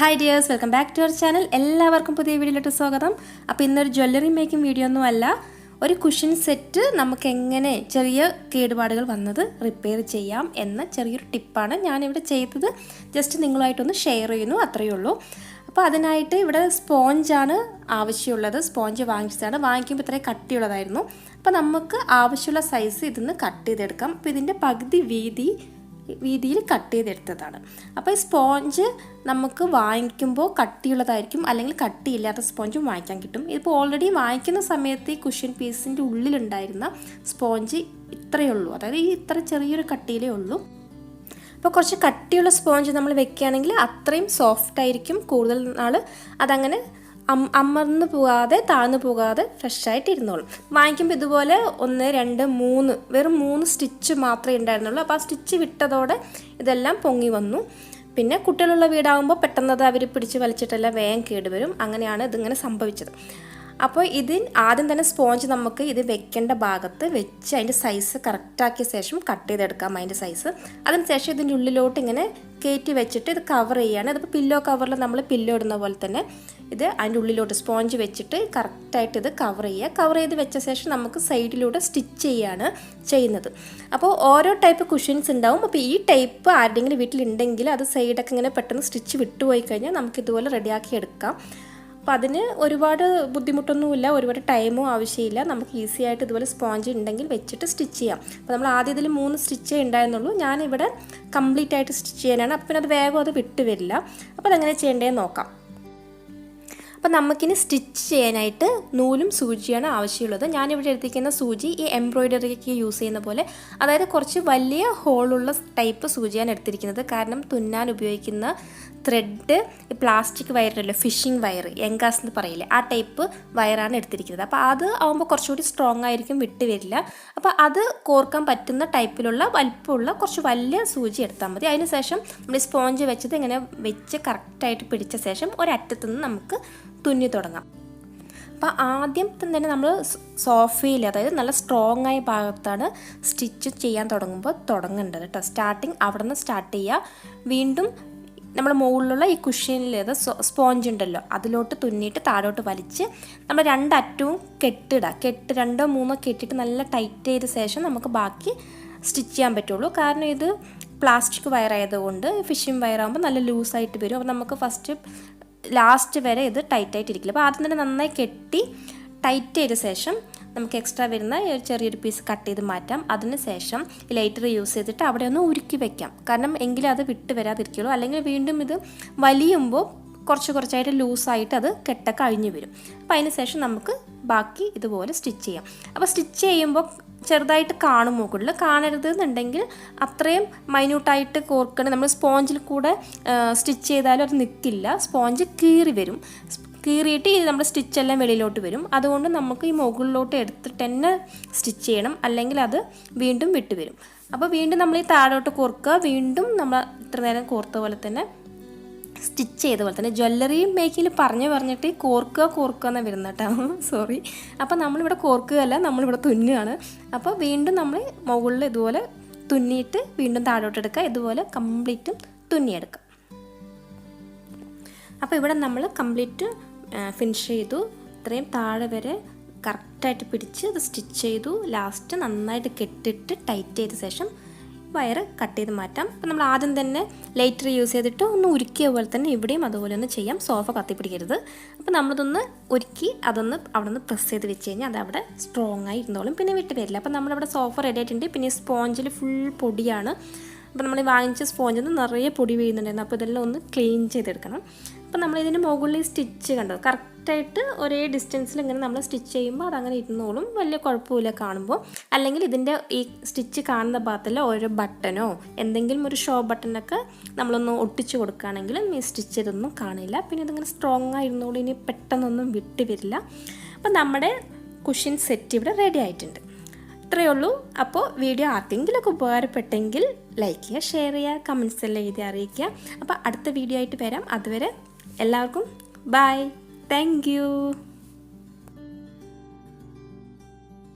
Hi dears, welcome back to our channel. എല്ലാവർക്കും പുതിയ വീഡിയോയിലോട്ട് സ്വാഗതം. അപ്പോൾ ഇന്നൊരു ജ്വല്ലറി മേക്കിംഗ് വീഡിയോ ഒന്നുമല്ല, ഒരു കുഷൻ സെറ്റ് നമുക്ക് എങ്ങനെ ചെറിയ കേടുപാടുകൾ വന്നത് റിപ്പയർ ചെയ്യാം എന്ന ചെറിയൊരു ടിപ്പാണ് ഞാനിവിടെ ചെയ്തത്. ജസ്റ്റ് നിങ്ങളുമായിട്ടൊന്ന് ഷെയർ ചെയ്യുന്നു, അത്രയേ ഉള്ളൂ. അപ്പോൾ അതിനായിട്ട് ഇവിടെ സ്പോഞ്ചാണ് ആവശ്യമുള്ളത്. സ്പോഞ്ച് വാങ്ങിക്കുമ്പോൾ ഇത്രയും കട്ടിയുള്ളതായിരുന്നു. അപ്പോൾ നമുക്ക് ആവശ്യമുള്ള സൈസ് ഇതിന്ന് കട്ട് ചെയ്തെടുക്കാം. അപ്പോൾ ഇതിൻ്റെ പകുതി വീതിയിൽ കട്ട് ചെയ്തെടുത്തതാണ്. അപ്പോൾ ഈ സ്പോഞ്ച് നമുക്ക് വാങ്ങിക്കുമ്പോൾ കട്ടിയുള്ളതായിരിക്കും, അല്ലെങ്കിൽ കട്ടിയില്ലാത്ത സ്പോഞ്ചും വാങ്ങിക്കാൻ കിട്ടും. ഇതിപ്പോൾ ഓൾറെഡി വാങ്ങിക്കുന്ന സമയത്ത് ഈ കുഷ്യൻ പീസിൻ്റെ ഉള്ളിലുണ്ടായിരുന്ന സ്പോഞ്ച് ഇത്രയേ ഉള്ളൂ, അതായത് ഈ ഇത്ര ചെറിയൊരു കട്ടിയിലേ ഉള്ളൂ. അപ്പോൾ കുറച്ച് കട്ടിയുള്ള സ്പോഞ്ച് നമ്മൾ വെക്കുകയാണെങ്കിൽ അത്രയും സോഫ്റ്റ് ആയിരിക്കും, കൂടുതൽ നാൾ അതങ്ങനെ അമർന്നു പോകാതെ താഴ്ന്നു പോകാതെ ഫ്രഷായിട്ട് ഇരുന്നോളും. വാങ്ങിക്കുമ്പോൾ ഇതുപോലെ 1, 2, 3 വെറും 3 സ്റ്റിച്ച് മാത്രമേ ഉണ്ടായിരുന്നുള്ളൂ. അപ്പോൾ ആ സ്റ്റിച്ച് വിട്ടതോടെ ഇതെല്ലാം പൊങ്ങി വന്നു. പിന്നെ കുട്ടികളുള്ള വീടാകുമ്പോൾ പെട്ടെന്ന് അവർ പിടിച്ച് വലിച്ചിട്ടെല്ലാം വേഗം കേടുവരും. അങ്ങനെയാണ് ഇതിങ്ങനെ സംഭവിച്ചത്. അപ്പോൾ ആദ്യം തന്നെ സ്പോഞ്ച് നമുക്ക് ഇത് വെക്കേണ്ട ഭാഗത്ത് വെച്ച് അതിൻ്റെ സൈസ് കറക്റ്റാക്കിയ ശേഷം കട്ട് ചെയ്തെടുക്കാം. അതിൻ്റെ സൈസ് അതിനുശേഷം ഇതിൻ്റെ ഉള്ളിലോട്ട് ഇങ്ങനെ കയറ്റി വെച്ചിട്ട് ഇത് കവർ ചെയ്യുകയാണ്. ഇതിപ്പോൾ പില്ലോ കവറിൽ നമ്മൾ പില്ലോ ഇടുന്ന പോലെ തന്നെ ഇത് അതിൻ്റെ ഉള്ളിലോട്ട് സ്പോഞ്ച് വെച്ചിട്ട് കറക്റ്റായിട്ട് ഇത് കവർ ചെയ്ത് വെച്ച ശേഷം നമുക്ക് സൈഡിലൂടെ സ്റ്റിച്ച് ചെയ്യുന്നത്. അപ്പോൾ ഓരോ ടൈപ്പ് കുഷ്യൻസ് ഉണ്ടാവും. അപ്പോൾ ഈ ടൈപ്പ് ആരുടെയെങ്കിലും വീട്ടിലുണ്ടെങ്കിൽ അത് സൈഡൊക്കെ ഇങ്ങനെ പെട്ടെന്ന് സ്റ്റിച്ച് വിട്ടുപോയി കഴിഞ്ഞാൽ നമുക്ക് ഇതുപോലെ റെഡിയാക്കി എടുക്കാം. അപ്പോൾ അതിന് ഒരുപാട് ബുദ്ധിമുട്ടൊന്നുമില്ല, ഒരുപാട് ടൈമും ആവശ്യമില്ല. നമുക്ക് ഈസി ആയിട്ട് ഇതുപോലെ സ്പോഞ്ച് ഉണ്ടെങ്കിൽ വെച്ചിട്ട് സ്റ്റിച്ച് ചെയ്യാം. അപ്പോൾ നമ്മൾ ആദ്യം ഇതിൽ 3 സ്റ്റിച്ചേ ഉണ്ടായിരുന്നുള്ളൂ. ഞാനിവിടെ കംപ്ലീറ്റ് ആയിട്ട് സ്റ്റിച്ച് ചെയ്യാനാണ്. അപ്പോൾ പിന്നെ അത് വേഗം അത് വിട്ട് വരില്ല. അപ്പോൾ അതെങ്ങനെ ചെയ്യേണ്ടതെന്ന് നോക്കാം. അപ്പോൾ നമുക്കിനി സ്റ്റിച്ച് ചെയ്യാനായിട്ട് നൂലും സൂചിയാണ് ആവശ്യമുള്ളത്. ഞാനിവിടെ എടുത്തിരിക്കുന്ന സൂചി ഈ എംബ്രോയിഡറിക്ക് യൂസ് ചെയ്യുന്ന പോലെ, അതായത് കുറച്ച് വലിയ ഹോളുള്ള ടൈപ്പ് സൂചിയാണ് എടുത്തിരിക്കുന്നത്. കാരണം തുന്നാൻ ഉപയോഗിക്കുന്ന ത്രെഡ് പ്ലാസ്റ്റിക് വയറുണ്ടല്ലോ, ഫിഷിംഗ് വയർ, എങ്കാസ് എന്ന് പറയില്ലേ, ആ ടൈപ്പ് വയറാണ് എടുത്തിരിക്കുന്നത്. അപ്പോൾ അത് ആകുമ്പോൾ കുറച്ചുകൂടി സ്ട്രോങ് ആയിരിക്കും, വിട്ട് വരില്ല. അപ്പോൾ അത് കോർക്കാൻ പറ്റുന്ന ടൈപ്പിലുള്ള വലിപ്പമുള്ള കുറച്ച് വലിയ സൂചി എടുത്താൽ മതി. അതിന് ശേഷം നമ്മൾ സ്പോഞ്ച് വെച്ചത് ഇങ്ങനെ വെച്ച് കറക്റ്റായിട്ട് പിടിച്ച ശേഷം ഒരറ്റത്തു നിന്ന് നമുക്ക് തുന്നി തുടങ്ങാം. അപ്പോൾ ആദ്യം തന്നെ നമ്മൾ സോഫയിൽ, അതായത് നല്ല സ്ട്രോങ് ആയ ഭാഗത്താണ് സ്റ്റിച്ച് ചെയ്യാൻ തുടങ്ങേണ്ടത് കേട്ടോ. സ്റ്റാർട്ടിങ് അവിടെ നിന്ന് സ്റ്റാർട്ട് ചെയ്യുക. വീണ്ടും നമ്മൾ മുകളിലുള്ള ഈ കുഷ്യനിൽ സ്പോഞ്ച് ഉണ്ടല്ലോ അതിലോട്ട് തുന്നിയിട്ട് താഴോട്ട് വലിച്ച് നമ്മൾ 2 അറ്റവും കെട്ടിടുക. 2 3 കെട്ടിയിട്ട് നല്ല ടൈറ്റ് ചെയ്ത ശേഷം നമുക്ക് ബാക്കി സ്റ്റിച്ച് ചെയ്യാൻ പറ്റുള്ളൂ. കാരണം ഇത് പ്ലാസ്റ്റിക് വയറായതുകൊണ്ട് ഫിഷിംഗ് വയറാകുമ്പോൾ നല്ല ലൂസായിട്ട് വരും. അപ്പോൾ നമുക്ക് ലാസ്റ്റ് വരെ ഇത് ടൈറ്റായിട്ടിരിക്കില്ല. അപ്പോൾ ആദ്യം തന്നെ നന്നായി കെട്ടി ടൈറ്റ് ചെയ്ത ശേഷം നമുക്ക് എക്സ്ട്രാ വരുന്ന ചെറിയൊരു പീസ് കട്ട് ചെയ്ത് മാറ്റാം. അതിന് ശേഷം ലൈറ്റർ യൂസ് ചെയ്തിട്ട് അവിടെ ഒന്ന് ഉരുക്കി വെക്കാം. കാരണം എങ്കിലും അത് വിട്ട് വരാതിരിക്കുള്ളൂ. അല്ലെങ്കിൽ വീണ്ടും ഇത് വലിയുമ്പോൾ കുറച്ചായിട്ട് ലൂസായിട്ട് അത് കെട്ടൊക്കെ അഴിഞ്ഞു വരും. അപ്പോൾ അതിന് ശേഷം നമുക്ക് ബാക്കി ഇതുപോലെ സ്റ്റിച്ച് ചെയ്യാം. അപ്പോൾ സ്റ്റിച്ച് ചെയ്യുമ്പോൾ ചെറുതായിട്ട് കാണും, മുകളിൽ കാണരുത് എന്നുണ്ടെങ്കിൽ അത്രയും മൈന്യൂട്ടായിട്ട് കോർക്കണം. നമ്മൾ സ്പോഞ്ചിൽ കൂടെ സ്റ്റിച്ച് ചെയ്താലും അത് നിൽക്കില്ല, സ്പോഞ്ച് കീറിയിട്ട് നമ്മുടെ സ്റ്റിച്ചെല്ലാം വെളിയിലോട്ട് വരും. അതുകൊണ്ട് നമുക്ക് ഈ മുകളിലോട്ട് എടുത്തിട്ട് തന്നെ സ്റ്റിച്ച് ചെയ്യണം, അല്ലെങ്കിൽ അത് വീണ്ടും വിട്ട് വരും. അപ്പോൾ വീണ്ടും നമ്മൾ ഈ താഴോട്ട് കോർക്കുക, വീണ്ടും നമ്മൾ ഇത്ര നേരം കോർത്ത പോലെ തന്നെ സ്റ്റിച്ച് ചെയ്ത പോലെ തന്നെ. ജ്വല്ലറി മേക്കിങ്ങിൽ പറഞ്ഞിട്ട് കോർക്കുക എന്നാണ് വരുന്നത് കേട്ടോ, സോറി. അപ്പോൾ നമ്മളിവിടെ കോർക്കുകയല്ല, നമ്മളിവിടെ തുന്നുകയാണ്. അപ്പോൾ വീണ്ടും നമ്മൾ മുകളിൽ ഇതുപോലെ തുന്നിയിട്ട് വീണ്ടും താഴോട്ട് എടുക്കുക, ഇതുപോലെ കംപ്ലീറ്റും തുന്നിയെടുക്കുക. അപ്പോൾ ഇവിടെ നമ്മൾ കംപ്ലീറ്റ് ഫിനിഷ് ചെയ്തു. ഇത്രയും താഴെ വരെ കറക്റ്റായിട്ട് പിടിച്ച് അത് സ്റ്റിച്ച് ചെയ്തു. ലാസ്റ്റ് നന്നായിട്ട് കെട്ടിട്ട് ടൈറ്റ് ചെയ്ത ശേഷം വയറ് കട്ട് ചെയ്ത് മാറ്റാം. അപ്പോൾ നമ്മൾ ആദ്യം തന്നെ ലൈറ്റർ യൂസ് ചെയ്തിട്ട് ഒന്ന് ഉരുക്കിയ പോലെ തന്നെ ഇവിടെയും അതുപോലെ ഒന്ന് ചെയ്യാം. സോഫ കത്തിപ്പിടിക്കരുത്. അപ്പോൾ നമ്മളിതൊന്ന് ഉരുക്കി അവിടെ നിന്ന് പ്രസ് ചെയ്ത് വെച്ച് കഴിഞ്ഞാൽ അതവിടെ സ്ട്രോങ് ആയി ഇരുന്നോളും, പിന്നെ വിട്ട് വരില്ല. അപ്പോൾ നമ്മളിവിടെ സോഫ റെഡി ആയിട്ടുണ്ട്. പിന്നെ സ്പോഞ്ചിൽ ഫുൾ പൊടിയാണ്. അപ്പോൾ നമ്മൾ വാങ്ങിച്ച സ്പോഞ്ചിൽ നിന്ന് നിറയെ പൊടി വീഴുന്നുണ്ടായിരുന്നു. അപ്പോൾ ഇതെല്ലാം ഒന്ന് ക്ലീൻ ചെയ്തെടുക്കണം. അപ്പോൾ നമ്മളിതിൻ്റെ മുകളിൽ സ്റ്റിച്ച് കണ്ടത് കറക്റ്റായിട്ട് ഒരേ ഡിസ്റ്റൻസിൽ ഇങ്ങനെ നമ്മൾ സ്റ്റിച്ച് ചെയ്യുമ്പോൾ അതങ്ങനെ ഇരുന്നോളും, വലിയ കുഴപ്പമില്ല കാണുമ്പോൾ. അല്ലെങ്കിൽ ഇതിൻ്റെ ഈ സ്റ്റിച്ച് കാണുന്ന ഭാഗത്തിൽ ഓരോ ബട്ടനോ എന്തെങ്കിലും ഒരു ഷോ ബട്ടനൊക്കെ നമ്മളൊന്ന് ഒട്ടിച്ച് കൊടുക്കുകയാണെങ്കിലും ഈ സ്റ്റിച്ച് ഇതൊന്നും കാണില്ല. പിന്നെ ഇതിങ്ങനെ സ്ട്രോങ് ആയിരുന്നോളും, ഇനി പെട്ടെന്നൊന്നും വിട്ട് വരില്ല. അപ്പോൾ നമ്മുടെ കുഷ്യൻ സെറ്റ് ഇവിടെ റെഡി ആയിട്ടുണ്ട്. ഇത്രയേ ഉള്ളൂ. അപ്പോൾ വീഡിയോ ആർക്കെങ്കിലുമൊക്കെ ഉപകാരപ്പെട്ടെങ്കിൽ ലൈക്ക് ചെയ്യുക, ഷെയർ ചെയ്യുക, കമൻസ് എല്ലാം എഴുതി അറിയിക്കുക. അപ്പോൾ അടുത്ത വീഡിയോ ആയിട്ട് വരാം. അതുവരെ എല്ലാവർക്കും ബൈ, താങ്ക് യു.